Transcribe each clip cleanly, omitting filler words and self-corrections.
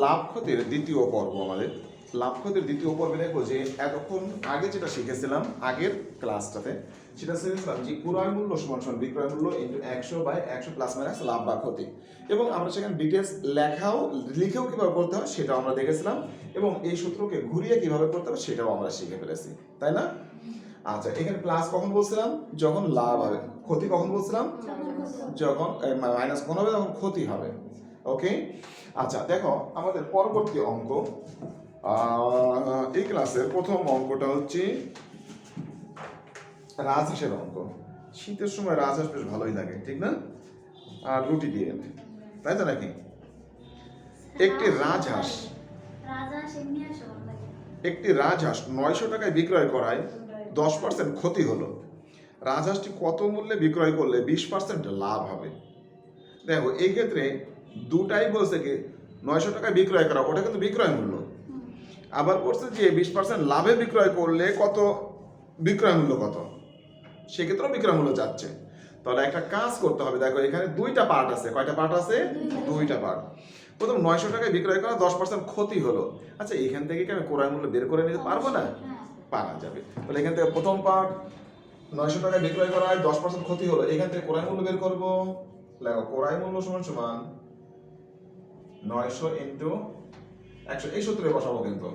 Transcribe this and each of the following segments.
লাভ ক্ষতির দ্বিতীয় পর্ব আমাদের। লাভ ক্ষতির দ্বিতীয় পর্বে দেখবো যে এতক্ষণ আগে যেটা শিখেছিলাম আগের ক্লাসটাতে, সেটা শিখেছিলাম যে ক্রয় মূল্য সমান সমান বিক্রয় মূল্য ইন্টু 100/100 প্লাস মাইনাস লাভ বা ক্ষতি, এবং আমরা সেখানে ডিটেলস লিখেও কিভাবে করতে হয় সেটাও আমরা দেখেছিলাম, এবং এই সূত্রকে ঘুরিয়ে কিভাবে করতে হবে সেটাও আমরা শিখে ফেলেছি, তাই না? আচ্ছা, এখানে প্লাস কখন বলছিলাম? যখন লাভ হবে। ক্ষতি কখন বলছিলাম? যখন মাইনাস কখন হবে? তখন ক্ষতি হবে। ওকে, আচ্ছা দেখো আমাদের পরবর্তী অঙ্ক, এই ক্লাসের প্রথম অঙ্কটা হচ্ছে রাজহাঁসের অঙ্ক। শীতের সময় রাজহাঁস বেশ ভালোই লাগে, ঠিক না? আর রুটি দিয়ে, তাই তো নাকি? একটি রাজহাঁস 900 টাকায় বিক্রয় করায় 10% ক্ষতি হলো। রাজহাঁসটি কত মূল্যে বিক্রয় করলে 20% লাভ হবে? দেখো এই ক্ষেত্রে দুটাই বলছে কি 900 টাকায় বিক্রয় করা, ওটা কিন্তু বিক্রয় মূল্য। আবার বলছে যে 20% লাভে বিক্রয় করলে কত, বিক্রয় মূল্য কত, সেক্ষেত্রেও বিক্রয় মূল্য যাচ্ছে। তাহলে একটা কাজ করতে হবে। দেখো এখানে দুইটা পার্ট আছে। কয়টা পার্ট আছে? দুইটা পার্ট। প্রথম 900 টাকায় বিক্রয় করা 10% ক্ষতি হলো। আচ্ছা, এখান থেকে কি আমি ক্রয় মূল্য বের করে নিতে পারবো না? পারা যাবে। তাহলে এখান থেকে প্রথম পার্ট 900 টাকায় বিক্রয় করায় 10% ক্ষতি হলো, এখান থেকে ক্রয় মূল্য বের করবো। দেখো ক্রয় মূল্য সমান সমান 900 ইন্টু 100, এই সূত্রে বসাবো। কিন্তু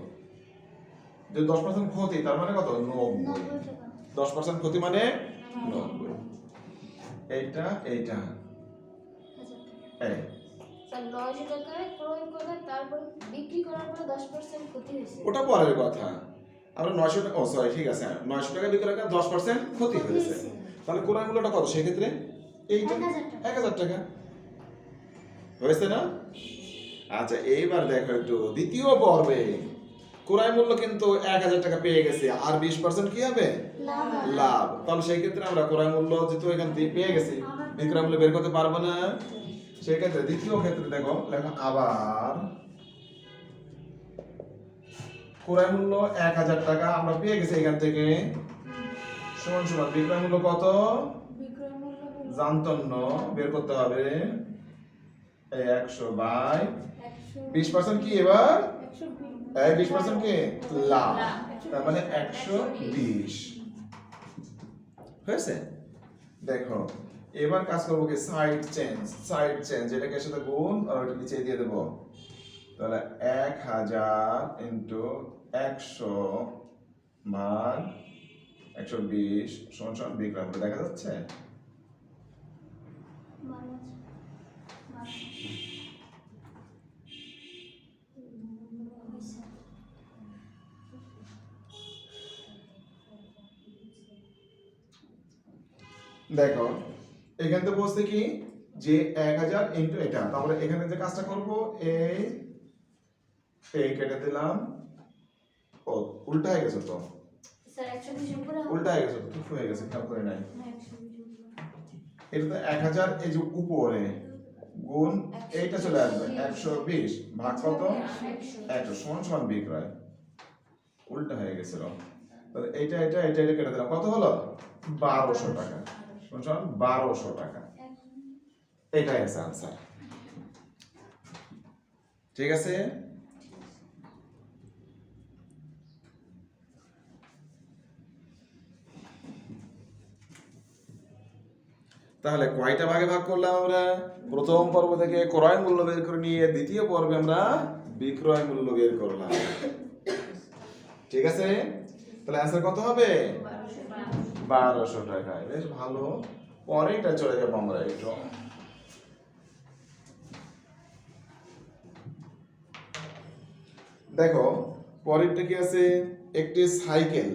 যে 10% ক্ষতি তার মানে কত? 90। 10% ক্ষতি মানে 90। এইটা এইটা এই স্যার 900 টাকায় ক্রয় করে তারপর বিক্রি করার পর 10% ক্ষতি হয়েছে। ওটা পরের কথা। আমরা 900 টাকা, ও সরি ঠিক আছে, 900 টাকা বিক্রয় করে 10% ক্ষতি হয়েছে। তাহলে ক্রয় মূল্যটা কত সেক্ষেত্রে? এইটা 1000 টাকা হয়েছে না? আচ্ছা, এইবার দেখো একটু দ্বিতীয় পর্বে ক্রয় মূল্য কিন্তু 1000 টাকা পেয়ে গেছে, আর 20% কি হবে? লাভ। তাহলে সেই ক্ষেত্রে আমরা ক্রয় মূল্য যেহেতু এখান থেকে পেয়ে গেছি, বিক্রয় মূল্য বের করতে পারবো না। সেই ক্ষেত্রে দ্বিতীয় ক্ষেত্রে দেখো লেখো আবার ক্রয় মূল্য 1000 টাকা আমরা পেয়ে গেছি এখান থেকে, সমান সমান বিক্রয় মূল্য কত? জানতন্ন বের করতে হবে। 100/20% কি এবার? 20% কি লাভ, তার মানে 120 হয়েছে। দেখো এবার কাজ করবো কি, সাইড চেঞ্জ এটাকে এর সাথে গুণ আর ওটা নিচে দিয়ে দেবো। তাহলে 1000 ইন্টু 100/120 সমান সমান বিক্রয় মূল্য। দেখা যাচ্ছে? দেখো এখান থেকে বলছে কি যে 1000 ইন্টু এটা, তাহলে এখানে যে কাজটা করব, এই কেটে দিলাম। ও উল্টা হয়ে গেছে তো স্যার 120 উপরে উল্টা হয়ে গেছে তো, ঠিক হয়ে গেছে, খেয়াল করে নাই। 120 এটা তো 1000 এই যে উপরে গুণ এইটা চলে আসবে 120 ভাগ কত? 100 সমান সমান বিক্রয়। উল্টা হয়ে গেছিল। তাহলে এটা কেটে দিলাম, কত হলো? 1200 টাকা সমান সমান 1200 টাকা। এটাই আছে আনসার। ঠিক আছে? তাহলে কয়টা ভাগে ভাগ করলাম আমরা? প্রথম পর্ব থেকে ক্রয় মূল্য বের করে নিয়ে দ্বিতীয় পর্বে আমরা বিক্রয় মূল্য বের করলাম। ঠিক আছে? তাহলে অ্যান্সার কত হবে? 1200 টাকা। বেশ ভালো। পরেরটা চলে যাবো আমরা একটু। দেখো পরেরটা কি আছে, একটি সাইকেল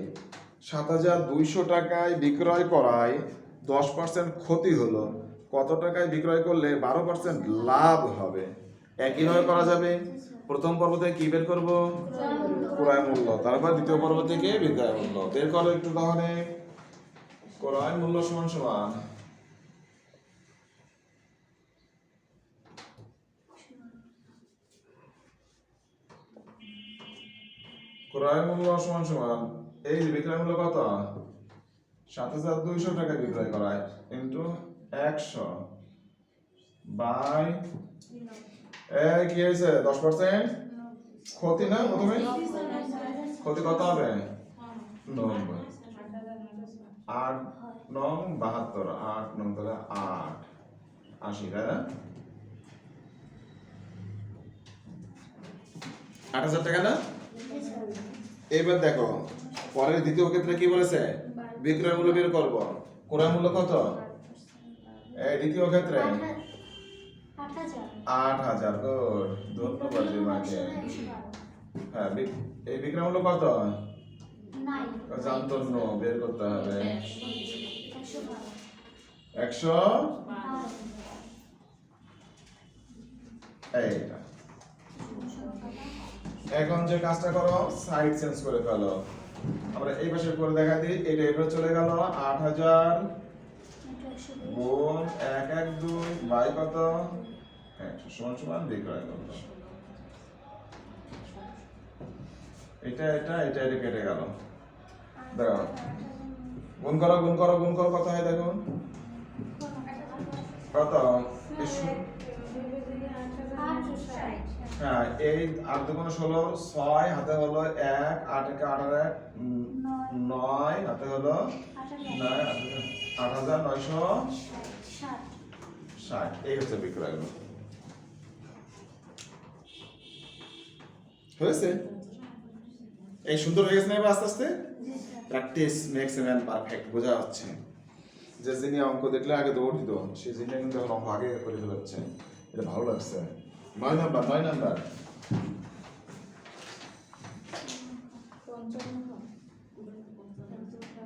7200 টাকায় বিক্রয় করায় 10% ক্ষতি হলো, কত টাকায় বিক্রয় করলে 12% লাভ হবে? একইভাবে করা যাবে। প্রথম পর্ব থেকে কি বের করবো? ক্রয় মূল্য। তারপর দ্বিতীয় পর্ব থেকে বিক্রয় মূল্য বের করো একটু। তাহলে ক্রয় মূল্য সমান সমান ক্রয় মূল্য সমান সমান এই যে বিক্রয় মূল্য কত? 7200 টাকা বিক্রয় করায় ইন্টু 100 বাই কি হয়েছে 10% ক্ষতি না প্রথমে ক্ষতি কত হবে 90 8 9 72 8 9 তাহলে 8 80 তাই না 8000 টাকা না এবার দেখো পরের দ্বিতীয় ক্ষেত্রে কি বলেছে বিক্রয় মূল্য বের করব ক্রয় মূল্য কত এই দ্বিতীয় ক্ষেত্রে 8000 গুড ধন্যবাদ তোমাকে হ্যাঁ এই বিক্রয় মূল্য কত জানতো না বের করতে হবে 100 এইটা এখন যে কাজটা করো সাইড চেঞ্জ করে ফেলো আমরা এই পাশে করে দেখা দিই এটা এভাবে চলে গেল 8000 গুণ 112 বাই কত 100 সমান সমান বিক্রয় মূল্য এটা কেটে গেল দেখো গুণ করো কত হয় দেখো কত হ্যাঁ এই 8 দুগুণ 16 6 হাতে হলো 1 8 একে 18 9 হাতে হলো 8960 এই হচ্ছে বিক্রয় মূল্য হয়েছে এই সুন্দর হয়ে গেছে না আস্তে আস্তে practice makes a man perfect বোঝা যাচ্ছে যে যিনি অঙ্ক দেখলে আগে দৌড় দিত সে যিনি কিন্তু এখন অঙ্ক আগে করে ফেলাচ্ছে এটা ভালো লাগছে 9 নাম্বার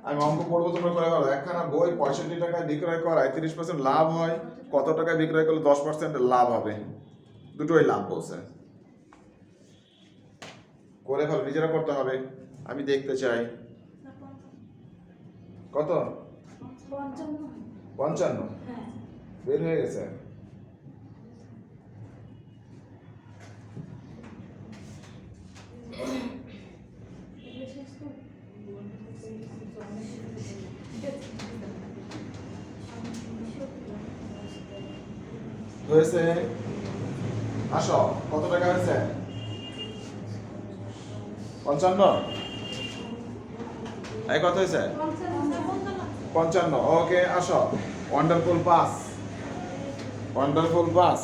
আমি অঙ্ক পড়বো তোমরা করে ভালো একখানা বই 65 টাকায় বিক্রয় করায় 30% লাভ হয় কত টাকায় বিক্রয় করলে 10% লাভ হবে দুটোই লাভ বলছে করে ফেলো নিজেরা করতে হবে আমি দেখতে চাই কত 55 বের হয়ে গেছে হয়েছে আসো কত টাকা হয়েছে 55 এই কত হয়েছে 55 ওকে আসো ওয়ান্ডারফুল পাস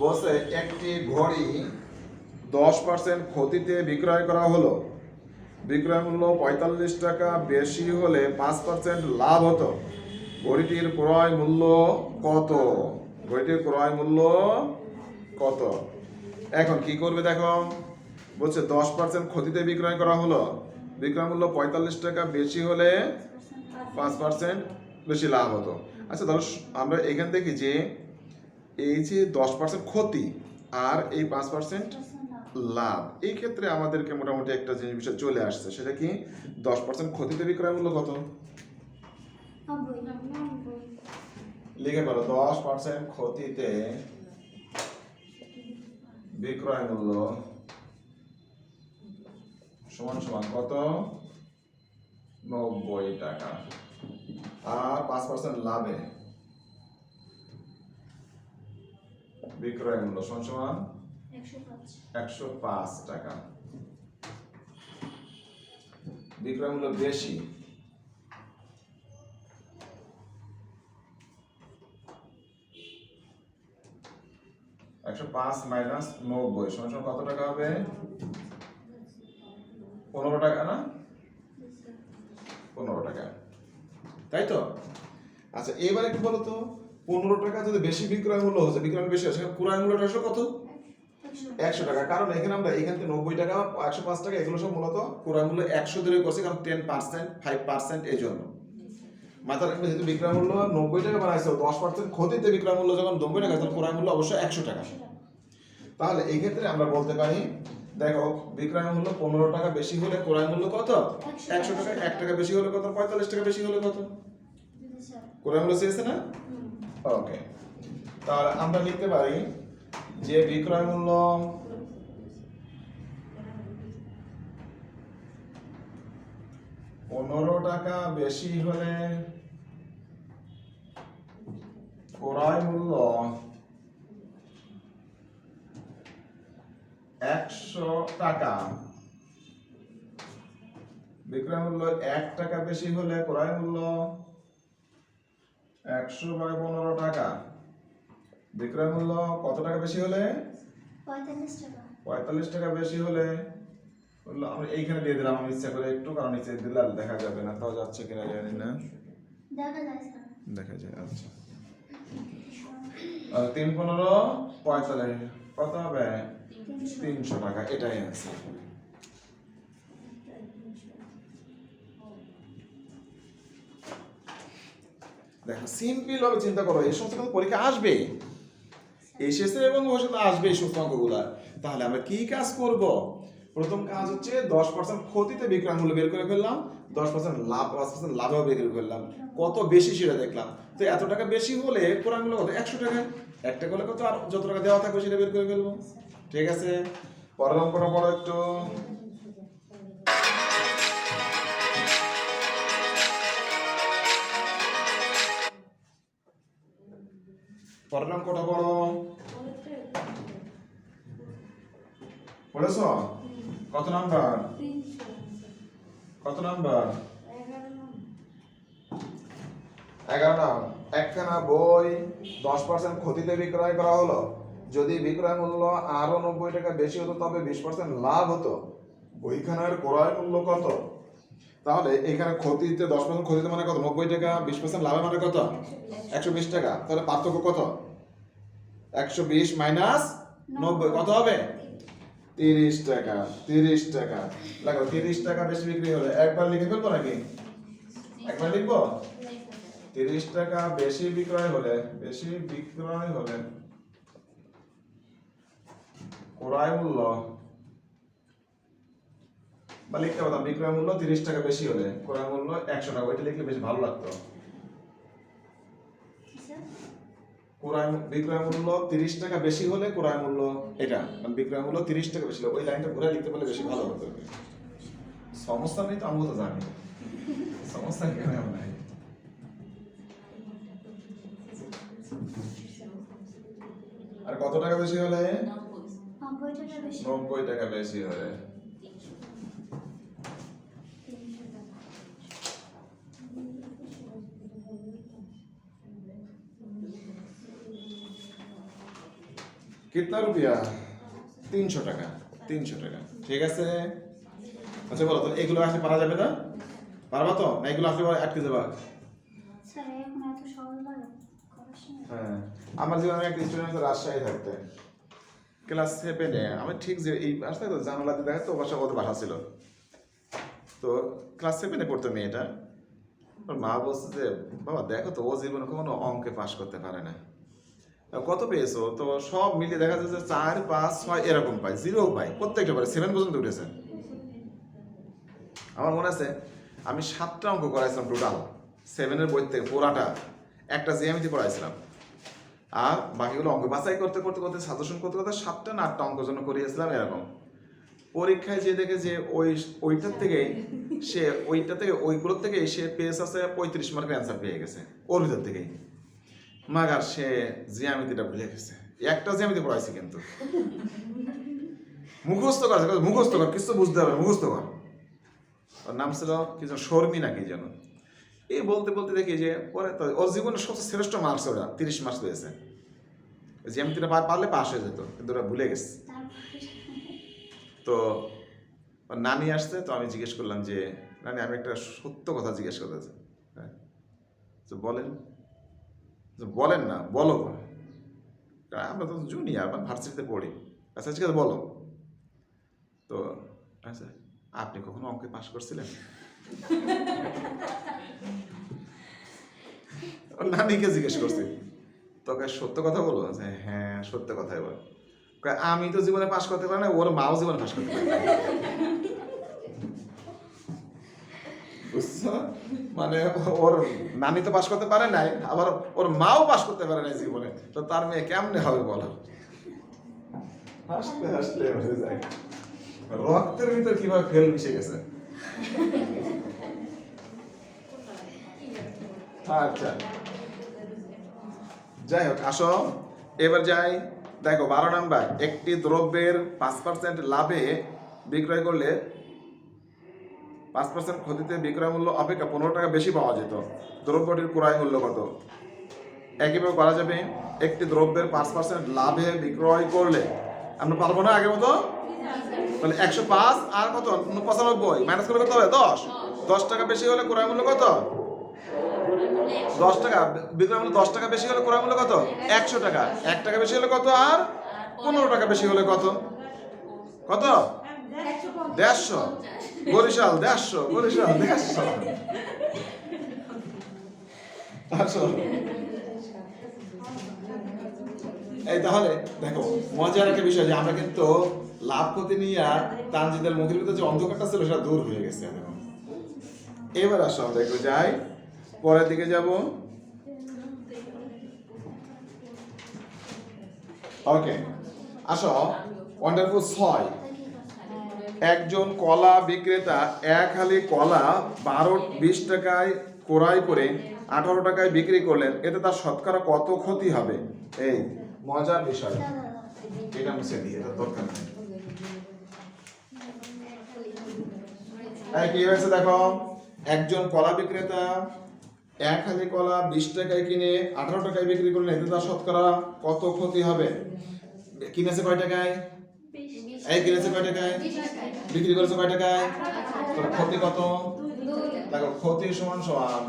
বসে একটি ঘড়ি 10% ক্ষতিতে বিক্রয় করা হলো বিক্রয় মূল্য 45 টাকা বেশি হলে 5% লাভ হতো ঘড়িটির ক্রয় মূল্য কত এখন কি করবে দেখো বলছে 10% ক্ষতিতে বিক্রয় করা হলো বিক্রয় মূল্য 45 টাকা বেশি হলে 5% বেশি লাভ হতো আচ্ছা ধরো আমরা এখান থেকে যে এই যে 10% ক্ষতি আর এই 5% লাভ এই ক্ষেত্রে আমাদেরকে মোটামুটি একটা জিনিস বিষয় চলে আসছে সেটা কি 10% ক্ষতিতে বিক্রয় মূল্য কত লিখে ফেলো 10% ক্ষতিতে বিক্রয় মূল্য সমান সমান কত 90 টাকা আর 5% লাভে বিক্রয় মূল্য সমান সমান 105 টাকা বিক্রয় মূল্য বেশি -90 সমান সমান কত টাকা হবে 15 টাকা না 15 টাকা তাই তো আচ্ছা এবার একটু বলো তো 15 টাকা যদি বেশি বিক্রয় মূল্য হচ্ছে বিক্রয় মূল্য বেশি আছে ক্রয় মূল্যটা আসলে কত 100 টাকা কারণ এখানে আমরা এখান থেকে 90 টাকা 105 টাকা এগুলো সব মূলত ক্রয় মূল্য 100 ধরে করছি কারণ 10% 5% এই জন্য মাথার রাখবে যেহেতু বিক্রয় মূল্য 90 টাকা বানাইছো 10% ক্ষতিতে বিক্রয় মূল্য যখন 90 টাকা তখন ক্রয় মূল্য অবশ্যই 100 টাকা তাহলে এই ক্ষেত্রে আমরা বলতে পারি দেখো বিক্রয় মূল্য 15 টাকা বেশি হলে ক্রয় মূল্য কত 100 টাকা 1 টাকা বেশি হলে কত 45 টাকা বেশি হলে কত ক্রয় মূল্য চেয়েছে না ওকে তাহলে আমরা লিখতে পারি যে বিক্রয় মূল্য 15 টাকা বেশি হলে ক্রয় মূল্য 100 টাকা, বিক্রয় মূল্য 1 টাকা বেশি হলে ক্রয় মূল্য 100/15 টাকা। বিক্রয় মূল্য কত টাকা বেশি হলে? 45 টাকা। 45 টাকা বেশি হলে আমরা এইখানে দিয়ে দিলাম আমি ইচ্ছা করে একটু, কারণ নিচে দিলে আর দেখা যাবে না, তাও যাচ্ছে কিনা জানি না। দেখা যায় স্যার। দেখা যায়, আচ্ছা। 3 15 45 কত হবে? 300 টাকা। এটাই আছে। দেখো সিম্পল ভাবে চিন্তা করো, এই সমস্ত কিন্তু পরীক্ষা আসবে, এসেছে এবং ভবিষ্যতে আসবে এই সমস্ত অঙ্কগুলা। তাহলে আমরা কি কাজ করব? প্রথম কাজ হচ্ছে 10% ক্ষতিতে বিক্রয় মূল্য বের করে ফেললাম, 10% লাভ, 5% লাভও বের করে ফেললাম। কত বেশি সেটা দেখলাম। তো এত টাকা বেশি হলে ক্রয় মূল্য কত? 100 টাকা। 1 টাকা হলে কত? আর যত টাকা দেওয়া থাকবে সেটা বের করে ফেলবো। ঠিক আছে, পরের অঙ্কটা পড়ো একটু। পরের অঙ্কটা পড়ো। পড়েছ? কত নাম্বার? কত নাম্বার? 11 নাম্বার। একখানা বই 10% ক্ষতিতে বিক্রয় করা হলো। যদি বিক্রয় মূল্য আরো 90 টাকা বেশি হতো তবে 20% লাভ হতো। বইখানার ক্রয় মূল্য কত? তাহলে এখানে ক্ষতিতে 10% ক্ষতিতে মানে কত? 90 টাকা। 20% লাভে মানে কত? 120 টাকা। তাহলে পার্থক্য কত? 120 মাইনাস 90 কত হবে? 30 টাকা। 30 টাকা লাগো। 30 টাকা বেশি বিক্রি হলে একবার লিখে ফেলবো নাকি? একবার লিখবো? 30 টাকা বেশি বিক্রয় হলে ক্রয় মূল্য, বা লিখতে পারতাম বিক্রয় মূল্য 30 টাকা বেশি হলে ক্রয় মূল্য 100 টাকা। ওইটা লিখলে বেশ ভালো লাগতো। বিক্রয় মূল্য 30 টাকা বেশি হলে ক্রয় মূল্য, এটা মানে বিক্রয় মূল্য 30 টাকা বেশি হলে ওই লাইনটা ঘুরে লিখতে পারলে বেশি ভালো হতো। সমস্যা নেই তো, আমি তো জানি সমস্যা কেন নাই। আর কত টাকা বেশি হলে? 90 টাকা বেশি হলে। कितना रुपया? 300 টাকা। 300 টাকা। ঠিক আছে। আচ্ছা বলো তো এগুলো আসলে পারা যাবে না? পারবা তো? না এগুলো আসলে আটকে যাবা? স্যার এখন এত সহজ লাগে করার সময়। হ্যাঁ, আমার জীবনে একটা স্টুডেন্ট রাজশাহী থাকতে ক্লাস 7-এ, আমি ঠিক যে এই আসতে তো জানালাতে দেখা তো বাসা কত বাসা ছিল। তো ক্লাস 7-এ পড়তো মেয়েটা। ওর মা বলছে যে বাবা দেখো তো ও জীবনে কখনো অঙ্কে পাস করতে পারে না। কত পেয়েছো? তো সব মিলিয়ে দেখা যাচ্ছে 4 5 6 এরকম পাই, 0 পাই প্রত্যেকটা পারে, 7 পর্যন্ত উঠেছে। আমার মনে আছে আমি 7টা অঙ্ক করাইছিলাম টোটাল 7-এর বই থেকে পুরাটা, একটা জ্যামিতি পড়াইছিলাম, আর বাকিগুলো অঙ্ক বাছাই করতে করতে করতে সাজেশন করতে করতে 7টা না 8টা অঙ্ক জন্য করিয়েছিলাম। এরকম পরীক্ষায় যে দেখে যে ওইটার থেকে ওইগুলোর থেকে সে পেয়েছে আছে 35 মার্কের অ্যান্সার পেয়ে গেছে ওর ভিতর থেকেই, মাগার সে জ্যামিতিটা ভুলে গেছে। একটা জ্যামিতি পড়াইছে কিন্তু মুখস্থ কর কিছু বুঝতে হবে, মুখস্থ কর। ওর নাম ছিল কি যেন, শর্মী নাকি যেন। এই বলতে বলতে দেখি যে পরে ওর জীবনের সবচেয়ে শ্রেষ্ঠ মার্কস, ওরা 30 মার্কস পেয়েছে। জ্যামিতিটা পারলে পাস হয়ে যেত, কিন্তু ওরা ভুলে গেছে। তো ওর নানি আসছে, তো আমি জিজ্ঞেস করলাম যে নানি আমি একটা সত্য কথা জিজ্ঞেস করতে চাই। হ্যাঁ, তো বলেন না, বলো। আমরা তো জুনিয়র বা ভার্সিটিতে পড়ি। আচ্ছা ঠিক আছে বলো। তো আচ্ছা আপনি কখনো অঙ্কে পাস করছিলেন? ওর নানিকে জিজ্ঞেস করছি। তোকে সত্য কথা বলো? হ্যাঁ সত্য কথাই বল। আমি তো জীবনে পাস করতে পারি না, ওর মাও জীবনে পাস করতে পারে না। বুঝছো? মানে ওর নানি তো পাস করতে পারে নাই, আবার ওর মাও পাস করতে পারে নাই জীবনে, তো তার মেয়ে কেমনে হবে বলো? হাসতে হাসতে হয়ে যায়। রক্তের ভিতর কিভাবে ফেল মিশে গেছে। আচ্ছা যাই হোক আসো এবার যাই। দেখো 12 নাম্বার, একটি দ্রব্যের 5% লাভে বিক্রয় করলে 5% ক্ষতিতে বিক্রয় মূল্য অপেক্ষা 15 টাকা বেশি পাওয়া যেত। দ্রব্যটির ক্রয় মূল্য কত? একইভাবে করা যাবে, একটি দ্রব্যের 5% লাভে বিক্রয় করলে, আমরা পারবো না আগের মতো, তাহলে 105 আর কত 95 মাইনাস করে কত হবে 10 টাকা বেশি হলে ক্রয় মূল্য কত? 10 টাকা। বিক্রয় মূল্য 10 টাকা বেশি হলে ক্রয় মূল্য কত? 100 টাকা। 1 টাকা বেশি হলে কত? আর 15 টাকা বেশি হলে কত? কত? 150। বরিশাল 150, বরিশাল 150। আসো এই তাহলে দেখো মজার একটা বিষয় যে আমরা কিন্তু লাভ ক্ষতি নিয়ে তানজিদের মুখের ভিতরে যে অন্ধকারটা ছিল সেটা দূর হয়ে গেছে এখন। এবার আসো আমরা একটু যাই, পরের দিকে যাব। ওকে আসো, ওয়ান্ডারফুল 6। একজন কলা বিক্রেতা এক হালি কলা 20 টাকায় ক্রয় করে 18 টাকায় বিক্রি করলেন, এতে তার শতকরা কত ক্ষতি হবে? এই মজার বিষয়, এটা মুছে দিয়ে এটা দরকার নেই। কি হয়েছে দেখো, একজন কলা বিক্রেতা এক হালি কলা 20 টাকায় কিনে 18 টাকায় বিক্রি করলেন, এতে তার শতকরা কত ক্ষতি হবে? কিনেছে কয় টাকায়? এই কিনেছে কয় টাকায়? বিক্রি করেছে কয় টাকায়? তাহলে ক্ষতি কত? দেখো ক্ষতি সমান সমান,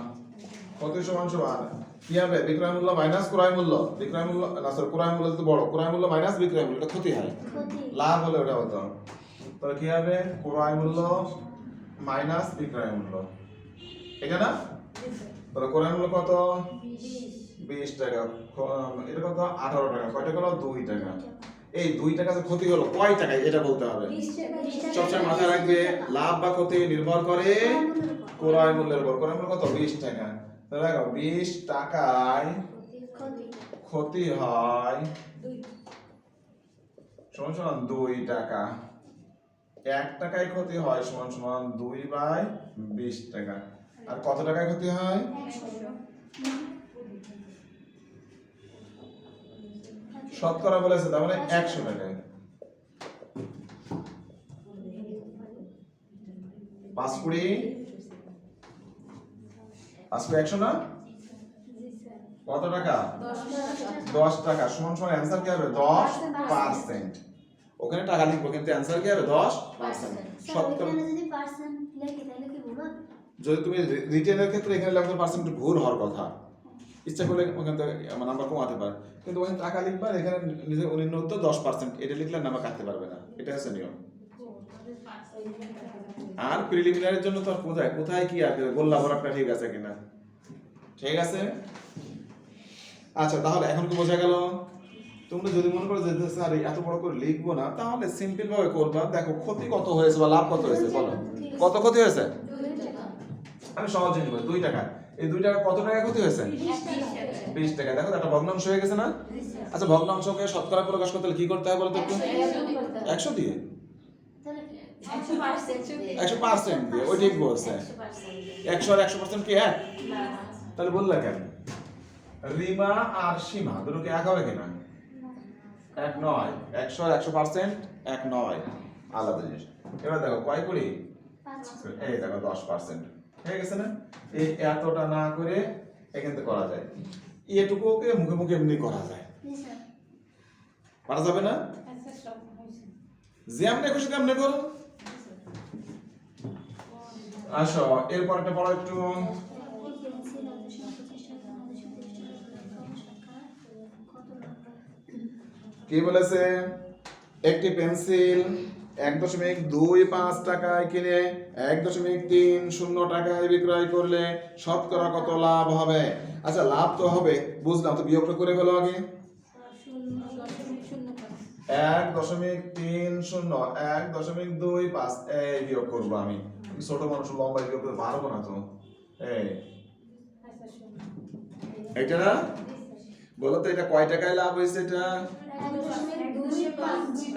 ক্ষতি সমান সমান কি হবে? বিক্রয় মূল্য মাইনাস ক্রয় মূল্য। বিক্রয় মূল্য না স্যার, ক্রয় মূল্য তো বড়, ক্রয় মূল্য মাইনাস বিক্রয় মূল্য, এটা ক্ষতি হয়। লাভ হলে ওটা হতো, তাহলে কি হবে? ক্রয় মূল্য মাইনাস বিক্রয় মূল্য, এটা না? তাহলে ক্রয় মূল্য কত? 20 টাকা। এটা কত? 18 টাকা। কয় টাকা হলো? 2 টাকা। এই 2 টাকা যে ক্ষতি হলো কয় টাকায় এটা বলতে হবে। সবসময় মাথায় রাখবে লাভ বা ক্ষতি নির্ভর করে ক্রয় মূল্যের উপর। ক্রয় মূল্য কত? 20 টাকা। তাহলে দেখো 20 টাকায় ক্ষতি হয় সমান সমান 2 টাকা। 1 টাকায় ক্ষতি হয় সমান সমান 2/20 টাকা। আর কত টাকায় ক্ষতি হয়? শতকরা বলেছে, তার মানে 100 টাকায়। 5 কুড়ি 100 না? কত টাকা? 10 টাকা সমান সমান অ্যান্সার কি হবে? 10%। ওখানে টাকা লিখবো কিন্তু অ্যান্সার কি হবে? 10%। শতকরা যদি তুমি রিটেনের ক্ষেত্রে এখানে লিখতে পারসেন্ট ভুল হওয়ার কথা, ইচ্ছা করলে ওখান থেকে নাম্বার কমাতে পারে, কিন্তু ওখানে টাকা লিখবা, এখানে নিজের উন্নত 10%, এটা লিখলে নাম্বার কাটতে পারবে না, এটা হচ্ছে নিয়ম। আর প্রিলিমিনারির জন্য তো কোথায় কোথায় কি আছে, গোল্লা ভরাটটা ঠিক আছে কিনা, ঠিক আছে। আচ্ছা তাহলে এখন কি বোঝা গেল? তোমরা যদি মনে করো যে স্যার এত বড় করে লিখবো না, তাহলে সিম্পল ভাবে করবা। দেখো ক্ষতি কত হয়েছে বা লাভ কত হয়েছে বলো, কত ক্ষতি হয়েছে? আমি সহজ জিনিস বলি, 2 টাকা। এই 2 টাকা কত টাকা ক্ষতি হয়েছে? 20 টাকা। দেখো একটা ভগ্নাংশ হয়ে গেছে না? আচ্ছা ভগ্নাংশকে শতকরা প্রকাশ করতে হলে কি করতে হয় বলো তো একটু? 100 দিয়ে, 100% দিয়ে, ওই ঠিক বলছে। 100 আর 100% কি এক? তাহলে বললা কেন? রিমা আর সীমা দুটো কি এক হবে কিনা? এক নয়। 100 আর 100% এক নয়, আলাদা জিনিস। এবার দেখো কয় করি? এই দেখো 10% হয়ে গেছে না? এই এতটা না করে এখান থেকে করা যায়, এটুকুকে মুখে মুখে এমনি করা যায়, পারা যাবে না? যেমনি খুশি তেমনি করো। আসো এরপর একটা পড়ো একটু। কি বলেছে? একটি পেন্সিল 1.25 টাকায় কিনে 1.30 টাকায় বিক্রয় করলে শতকরা কত লাভ হবে? আচ্ছা লাভ তো হবে বুঝলাম, তো বিয়োগটা করে ফেলো আগে। 1.30 1.25 এই বিয়োগ করবো আমি, ছোট মানুষ লম্বা বিয়োগ করতে পারবো না তো। এইটা না বলো তো, এটা কয় টাকায় লাভ হয়েছে? এটা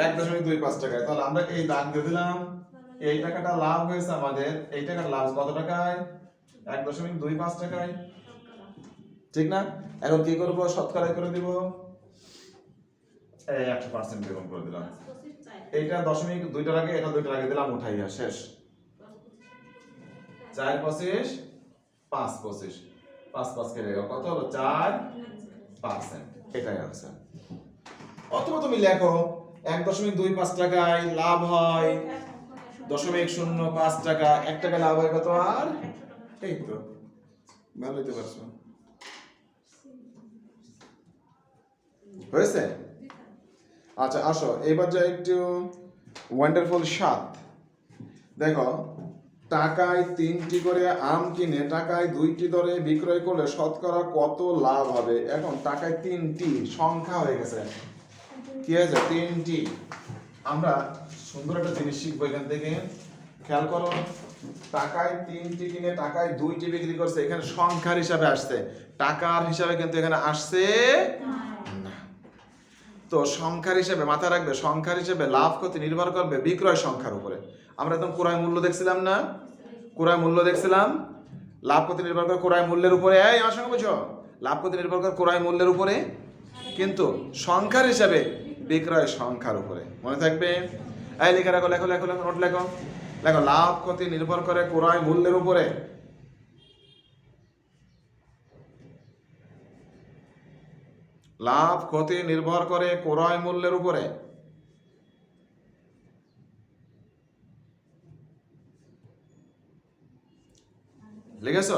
1.25 টাকায়। তাহলে আমরা এই দাগ দিয়ে দিলাম, এই টাকাটা লাভ হয়েছে আমাদের, এই টাকার লাভ কত টাকায়? 1.25 টাকায়। ঠিক না? এখন কি করবো, শতকরা করে দিব, এই 100% বের করে দিলাম। এইটা দশমিক দুইটার আগে, এটা দুইটার আগে দিলাম, উঠাইয়া শেষ। 4 25 5 25 5 5 কেটে গেল, কত হলো 4%। এটাই आंसर। অথবা তুমি লেখো 1.25 টাকায় লাভ হয় 0.05 টাকা, 1 টাকা লাভ হয় কত, আর এই তো ভালোই তো পারছো, হয়েছে? আচ্ছা আসো এবার যাই একটু ওয়ান্ডারফুল 7। দেখো, টাকায় 3টি করে আম কিনে টাকায় 2টি দরে বিক্রয় করলে শতকরা কত লাভ হবে? এখন টাকায় 3টি সংখ্যা হয়ে গেছে, কি হয়েছে, 3টি। আমরা সুন্দর একটা জিনিস শিখবো এখান থেকে, খেয়াল করো, টাকায় 3টি কিনে টাকায় 2টি বিক্রি করছে, এখানে সংখ্যার হিসাবে আসছে, টাকার হিসাবে কিন্তু এখানে আসছে না। তো সংখ্যার হিসাবে মাথায় রাখবে, সংখ্যার হিসাবে লাভ ক্ষতি নির্ভর করবে বিক্রয় সংখ্যার উপরে। আমরা একদম ক্রয় মূল্য দেখছিলাম না, ক্রয় মূল্য দেখছিলাম, লাভ ক্ষতি নির্ভর করে ক্রয় মূল্যের উপরে। এই আমার সঙ্গে বুঝো, লাভ ক্ষতি নির্ভর করে ক্রয় মূল্যের উপরে, কিন্তু সংখ্যার হিসাবে বিক্রয় সংখ্যার উপরে। মনে থাকবে? এই লিখে রাখো, লেখো লেখো লেখো, নোট লেখো, লেখো, লাভ ক্ষতি নির্ভর করে ক্রয় মূল্যের উপরে। লাভ ক্ষতি নির্ভর করে ক্রয় মূল্যের উপরে। লিখেছ?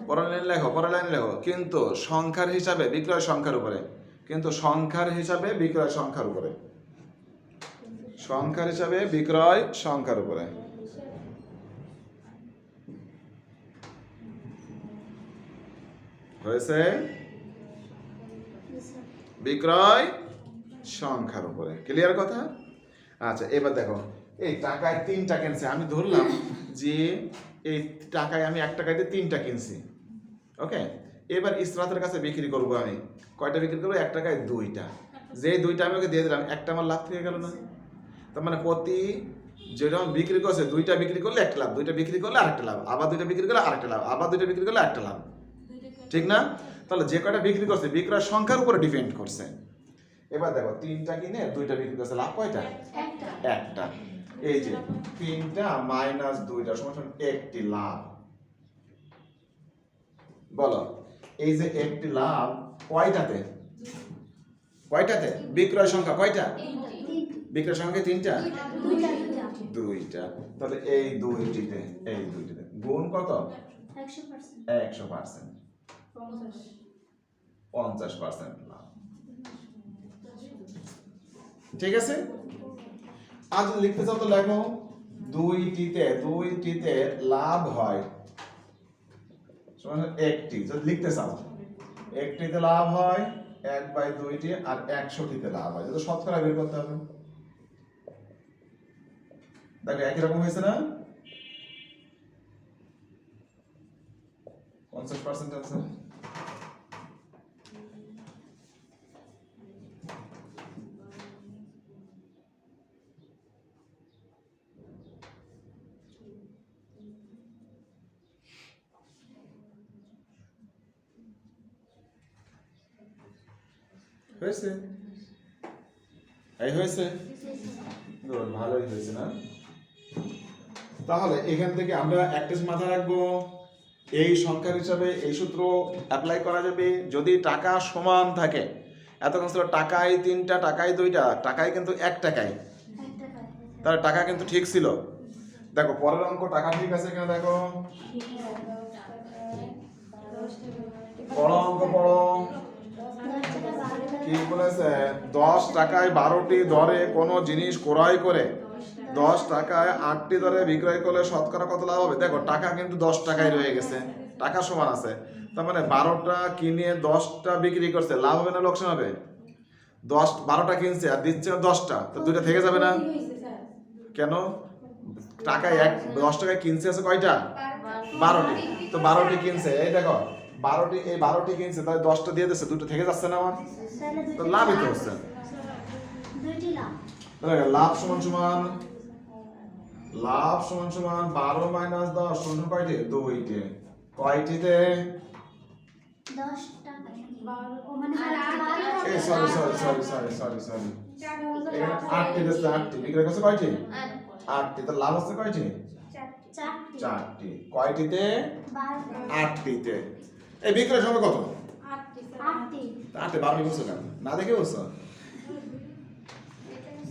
পরের লাইন লেখো, পরের লাইন লেখো, কিন্তু সংখ্যার হিসাবে বিক্রয় সংখ্যার উপরে, কিন্তু সংখ্যার হিসাবে বিক্রয় সংখ্যার উপরে, সংখ্যার হিসাবে বিক্রয় সংখ্যার উপরে। হয়েছে? বিক্রয় সংখ্যার উপরে। ক্লিয়ার কথা? আচ্ছা এবার দেখো, এই টাকায় 3টা কিনছে, আমি ধরলাম যে এই টাকায় আমি 1 টাকায় 3টা কিনছি, ওকে। এবার ইসরাতের কাছে বিক্রি করবো, আমি কয়টা বিক্রি করবো, 1 টাকায় 2টা। যে 2টা আমি ওকে দিয়ে দিলাম, একটা আমার লাভ থেকে গেল না? তার মানে প্রতি যেরকম বিক্রি করছে, 2টা বিক্রি করলে 1টা লাভ, 2টা বিক্রি করলে আরেকটা লাভ, আবার 2টা বিক্রি করলে আরেকটা লাভ, আবার 2টা বিক্রি করলে আরেকটা লাভ, ঠিক না? তাহলে যে কয়টা বিক্রি করছে বিক্রয় সংখ্যার উপরে ডিপেন্ড করছে। এবার দেখো, 3টা কিনে 2টা বিক্রি করছে, লাভ কয়টা? একটা। এই যে 3টা মাইনাস 2টা সমান 1টি লাভ। বলো, এই যে 1টি লাভ কয়টাতে? কয়টাতে? বিক্রয় সংখ্যা কয়টা? বিক্রয় সংখ্যা 3টা, 2টা। তাহলে এই 2টিতে, এই 2টিতে গুণ কত? 100%, 50% লাভ। ঠিক আছে? আজ লিখতে চাও তো লেখো, 2টিতে লাভ হয় সমান 1টি। যদি লিখতে চাও 1টিতে লাভ হয় 1/2টি, আর 100টিতে লাভ হয়, যদি শতকরা বের করতে হবে। দেখো একই রকম হয়েছে না? 50% আছে। হয়েছে? এই হয়েছে? গুড, ভালোই হয়েছে না? তাহলে এখান থেকে আমরা একটা মাথায় রাখবো, এই সংখ্যার হিসাবে এই সূত্র অ্যাপ্লাই করা যাবে যদি টাকা সমান থাকে। এতক্ষণ ছিল টাকায় 3টা, টাকায় 2টা, টাকায় কিন্তু 1 টাকায়, তাহলে টাকা কিন্তু ঠিক ছিল। দেখো পরের অঙ্ক টাকা ঠিক আছে কিনা দেখো, পড়ো অঙ্ক পড়ো। কি বলেছে? 10 টাকায় 12টি দরে কোনো জিনিস ক্রয় করে 10 টাকায় 8টি দরে বিক্রয় করলে শতকরা কত লাভ হবে? দেখো টাকা কিন্তু 10 টাকায় রয়ে গেছে, টাকা সমান আছে, তার মানে 12টা কিনে 10টা বিক্রি করছে, লাভ হবে না লোকসান হবে? 12টা কিনছে আর দিচ্ছে 10টা, তো 2টা থেকে যাবে না? কেন? টাকায় 10 টাকায় কিনছে আছে কয়টা? 12টি। তো 12টি কিনছে, এই দেখো 12টি, এই 12টি কিনছে, তাহলে 10টা দিয়ে দিচ্ছে, 2টা থেকে যাচ্ছে না আমার? তো লাভই তো হচ্ছে। লাভ সমান সমান, লাভ সমান সমান 12 - 10 সমান কয়টি? 2টি। কয়টিতে? 10টা। এই সরি এখানে 8টি আছে, 8টি বিক্রয় করছে কয়টি? 8টি। তো লাভ আছে কয়টি? 4টি। কয়টিতে? 8টিতে। এই বিক্রয় সংখ্যা কত? 8টি। 12টি বলছো কেন? না দেখে বলছো?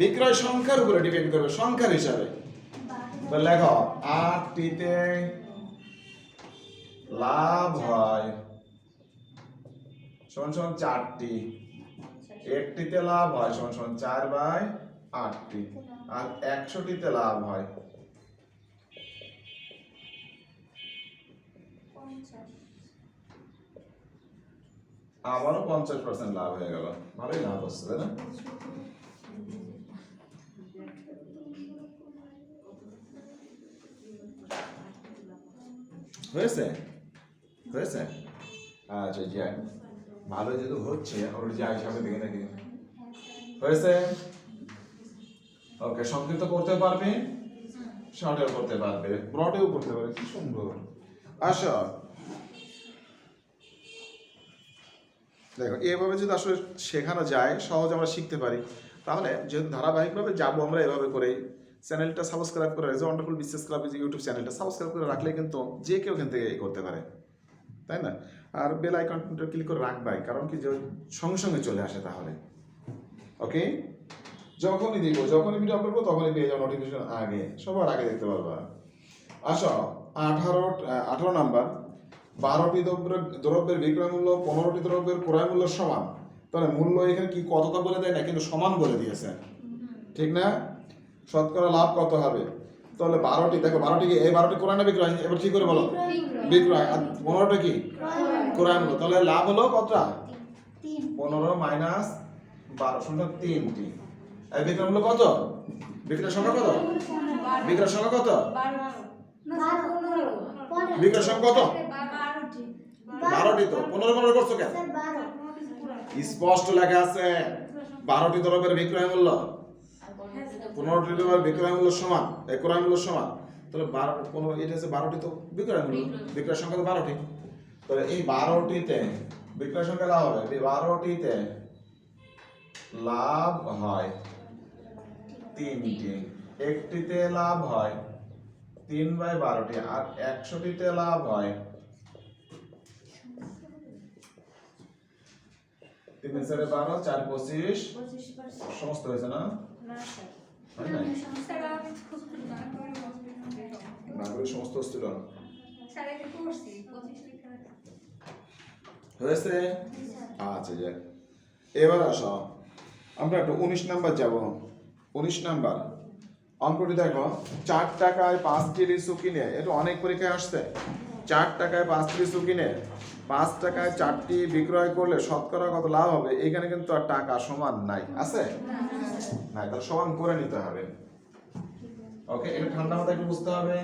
বিক্রয় সংখ্যার উপরে ডিপেন্ড করবে, সংখ্যার হিসাবে। তো লেখো 8টিতে লাভ হয় সমান সমান 4টি, 1টিতে লাভ হয় সমান সমান 4/8টি, আর 100টিতে লাভ হয় আবারও 50% লাভ হয়ে গেল। ভালোই লাভ হচ্ছে তাই না? হয়েছে হয়েছে আচ্ছা যাই, ভালো যেহেতু হচ্ছে ওর যা হিসাবে দেখে নাকি হয়েছে। ওকে, সংক্ষিপ্ত করতে পারবে, শর্টেও করতে পারবে, ব্রডেও করতে পারবে, কি সুন্দর। আচ্ছা দেখো, এভাবে যদি আসলে শেখানো যায়, সহজে আমরা শিখতে পারি, তাহলে যেহেতু ধারাবাহিকভাবে যাবো আমরা এভাবে করেই। চ্যানেলটা সাবস্ক্রাইব করে রাখবে, ওয়ান্ডারফুল বিজনেস ক্লাব ইউটিউব চ্যানেলটা সাবস্ক্রাইব করে রাখলে কিন্তু যে কেউ এখান থেকে করতে পারে, তাই না? আর বেল আইকনটা ক্লিক করে রাখবাই, কারণ কি যে সঙ্গে সঙ্গে চলে আসে তাহলে। ওকে, যখনই দিব, যখনই ভিডিও আপলোড করবো তখনই পেয়ে যাও নোটিফিকেশন আগে, সবার আগে দেখতে পারবা। আসো 18 নাম্বার, 12টি দ্রব্যের বিক্রয় মূল্য 15টি দ্রব্যের ক্রয় মূল্য সমান। তাহলে মূল্য এখানে কি কতটা বলে দেয় না, কিন্তু সমান বলে দিয়েছে, ঠিক না? শতকরা লাভ কত হবে? তাহলে 12টি, দেখো 12টি কি, এই 12টি ক্রয় না বিক্রয়? এবার ঠিক করে বলো। বিক্রয়। আর 15টা কি ক্রয় মূল্য। তাহলে লাভ হলো কতটা? 15 মাইনাস 12 সমান 3টি। এই বিক্রয় মূল্য কত? বিক্রয় সংখ্যা কত? বিক্রয় সংখ্যা কত? বিক্রয় সংখ্যা কত? 12টি। তো 15 করছো কেন? স্পষ্ট লেখা আছে 12টি দ্রব্যের বিক্রয় মূল্য 15টি দ্রব্যের বিক্রয় মূল্য সমান, এই ক্রয় মূল্য সমান। তাহলে 15 এটা হচ্ছে 12টি, তো বিক্রয় মূল্য, বিক্রয় সংখ্যা তো 12টি। তাহলে এই 12টিতে বিক্রয় সংখ্যা লাভ হবে, এই 12টিতে লাভ হয় 3টি, একটিতে লাভ হয় 3/12টি, আর 100টিতে লাভ হয় 3 × 12 4 25 সমস্ত হয়েছে না? সমস্ত ছিল হয়েছে। আচ্ছা যাক, এবার আসো আমরা একটু 19 নাম্বার যাব। 19 নাম্বার অঙ্কটি দেখো, 4 টাকায় 5টি লিচু কিনে, এটা অনেক পরীক্ষায় আসছে। 4 টাকায় 5টি লিচু কিনে 5 টাকায় 4টি বিক্রয় করলে শতকরা কত লাভ হবে? এখানে কিন্তু আর টাকা সমান নাই, আছে নাই, তাহলে সমান করে নিতে হবে। ওকে, এটা ঠান্ডা মাথায় একটু বুঝতে হবে।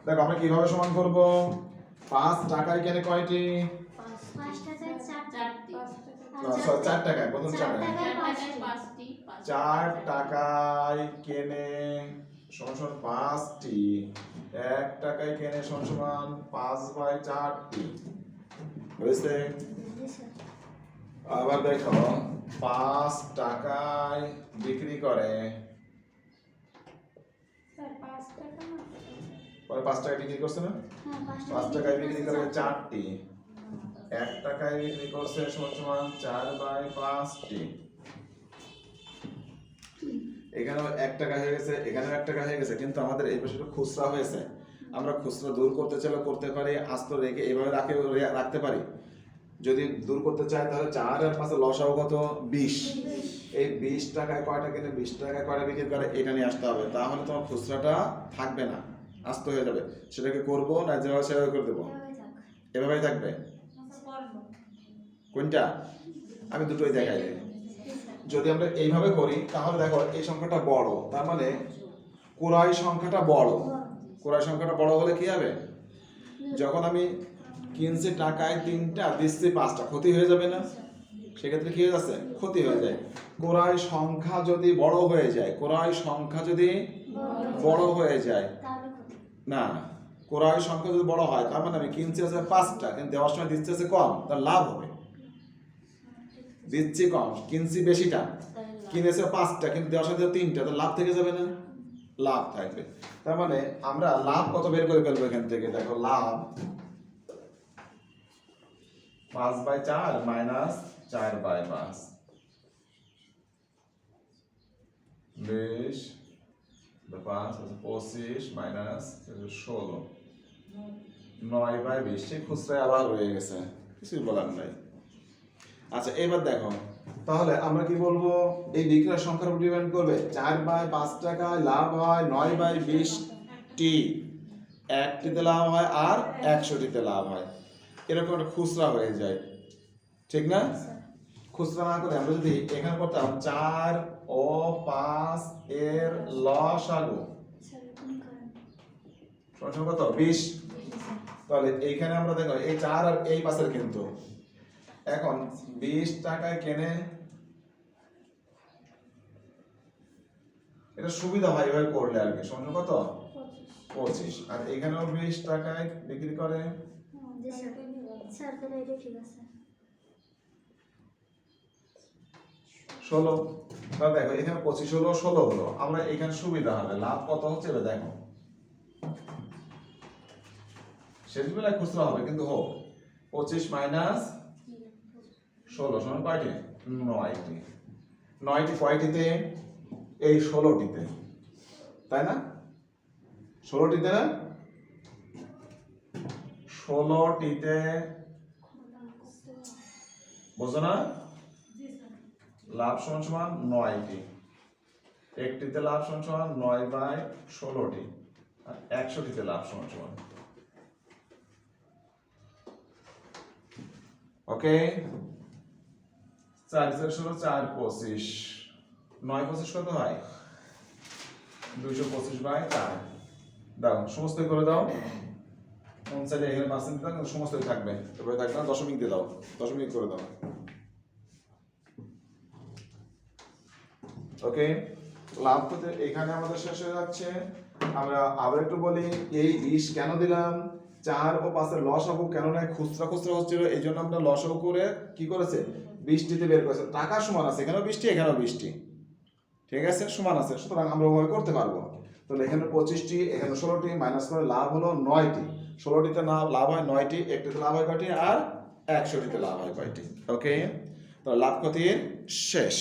দেখো আমরা কিভাবে সমান করব। 5 টাকায় কেনে কয়টি? 4 টাকায়, প্রথম 4 টাকায় 4 টাকায় কেনে সমান সমান 5টি, 1 টাকায় কেনে সমান সমান 5/4টি। বুঝতে? আবার দেখো 5 টাকায় বিক্রি করে, পরে 5 টাকায় বিক্রি করছে না? 5 টাকায় বিক্রি করে 4টি, 1 টাকায় বিক্রি করছে সমান সমান 4/5টি। এখানেও 1 টাকা হয়ে গেছে, এখানেও 1 টাকা হয়ে গেছে, কিন্তু আমাদের এই পাশে খুচরা হয়েছে। আমরা খুচরা দূর করতে চাইলে করতে পারি, আস্ত রেখে এইভাবে রাখতে পারি। যদি দূর করতে চাই তাহলে 4 আর 5 লসাগু কত? 20। এই 20 টাকায় কয়টা কিনে 20 টাকায় কয়টা বিক্রি করে, এটা নিয়ে আসতে হবে। তাহলে তোমার খুচরাটা থাকবে না, আস্ত হয়ে যাবে। সেটাকে করবো না যেভাবে সেভাবে করে দেবো? এভাবেই থাকবে। কোনটা? আমি দুটোই দেখাই। যদি আমরা এইভাবে করি তাহলে দেখো এই সংখ্যাটা বড়, তার মানে ক্রয় সংখ্যাটা বড়। ক্রয় সংখ্যাটা বড় হলে কি হবে? যখন আমি কিনছি টাকায় 3টা, দিচ্ছি 5টা, ক্ষতি হয়ে যাবে না? সেক্ষেত্রে কি হয়ে যাচ্ছে? ক্ষতি হয়ে যায়। ক্রয় সংখ্যা যদি বড় হয়ে যায়, ক্রয় সংখ্যা যদি বড় হয়ে যায়, না ক্রয় সংখ্যা যদি বড় হয় তার মানে আমি কিনছি আছে 5টা কিন্তু দেওয়ার সময় দিচ্ছি আছে কম, তার লাভ হবে। দিচ্ছি কম কিনছি বেশিটা, কিনেছে 5টা কিন্তু দেওয়ার সময় 3টা, তার লাভ থেকে যাবে না? লাভ থাকবে। তার মানে আমরা লাভ কত বের করে ফেলবো এখান থেকে, দেখো লাভ 5/4 মাইনাস 4/5 20 5 25 মাইনাস 16 9/20 সেই খুচরায় আবার হয়ে গেছে, কিছুই বলার নাই। আচ্ছা এবার দেখো তাহলে আমরা কি বলবো, এই বিক্রয় সংখ্যার উপর ডিপেন্ড করবে। 4/5 টাকায় লাভ হয় 9/20টি, 1টিতে লাভ হয় আর 100টিতে লাভ হয়, এরকম একটা খুচরা হয়ে যায়, ঠিক না? খুচরা না করে আমরা যদি এখানে করতাম 4 ও 5 এর লসাগু সমান কত 20, তাহলে এইখানে আমরা দেখো এই 4 আর এই 5 এর কিন্তু এখন 20 টাকায় কেনে, এটা সুবিধা হয় এভাবে করলে আর কি, সমান কত 25, আর এখানেও 20 টাকায় বিক্রি করে 16, তাহলে দেখো এখানে 25 হলো 16 হলো, আমরা এখানে সুবিধা হবে লাভ কত হচ্ছে এবার দেখো, শেষ বেলায় খুচরা হবে কিন্তু হোক 25 মাইনাস 16 সমান কয়টি 9টি, 9টি কয়টিতে এই 16টিতে, তাই না 16টিতে না 16টিতে, বুঝো না? লাভ সমান সমান 9টি, একটিতে লাভ সমান সমান 9/16টি, আর 100টিতে লাভ সমান সমান, ওকে 4 4 16 4 25 9 25 কত হয় 225/4, দাও সমস্তই করে দাও, কোন সাইডে এখানে পার্সেন্ট দাও কিন্তু সমস্তই থাকবে, তবে থাকবে না দশমিক দিয়ে দাও, দশমিক করে দাও, ওকে। লাভ তো এখানে আমাদের শেষ হয়ে যাচ্ছে। আমরা আবার একটু বলি এই 20 কেন দিলাম, 4 ও 5 এর লসাগু কেন না খুচরা খুচরা হচ্ছিল, এই জন্য আমরা লসাগু করে কি করেছে 20টিতে বের করেছে, টাকা সমান আছে, এখানেও 20টি এখানেও 20টি, ঠিক আছে সমান আছে, সুতরাং আমরা ওভাবে করতে পারবো। তাহলে এখানে 25টি এখানে 16টি মাইনাস করে লাভ হলো 9টি, 16টিতে না লাভ হয় 9টি, একটিতে লাভ হয় কয়টি আর 100টিতে লাভ হয় কয়টি, ওকে। তো লাভ ক্ষতির শেষ।